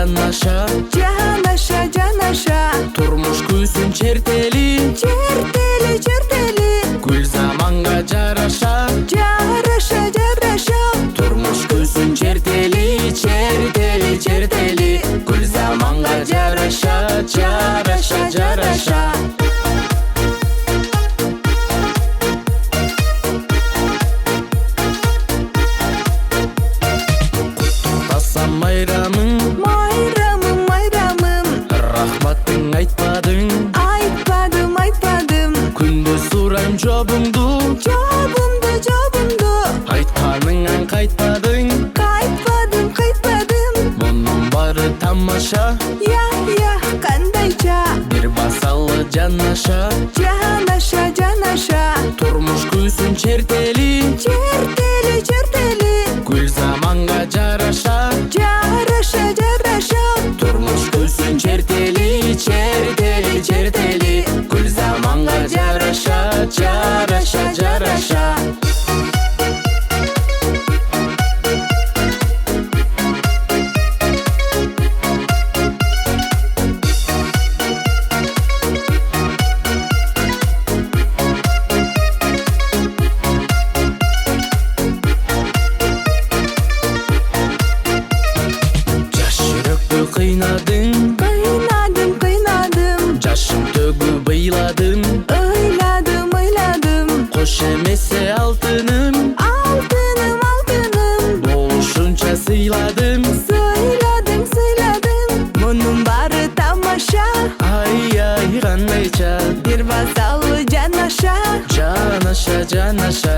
жanaша, Жanaша, жanaша, турмуш күйсүн чертели, чертели, чертели, гүл заманга жараша, жараша, жараша, турмуш күйсүн чертели, чертели, чертели, гүл заманга жараша, жараша, жараша. Куттуктасам майрамың, майрамым, майрамым, рахматың айтпадың, айтпадым, айтпадым, күндүз сурайм жобуңду, жобумду, жобумду, айтканыңан кайтпадың, кайтпадым, кайтпадым, мунун баары тамаша, я, кандайча, бир басалы жанаша, жanaша, жanaша, турмуш күйсүн чертели, чертели, чертели, гүл заманга жараша, жараша, жараша, турмуш күйсүн чертели, чертели, чертели, гүл заманга жараша, жараша, жараша. Жаш жүрөктү кыйнадың, кыйнадым, кыйнадым, жашым төгүп ыйладым, ыйладым, ыйладым, кош эмесе алтыным, алтыным, алтыным, болушунча сыйладым, сыйладың, сыйладың, мунун баары тамаша, ай кандайча, бир басалы жанаша, жанаша, жанаша,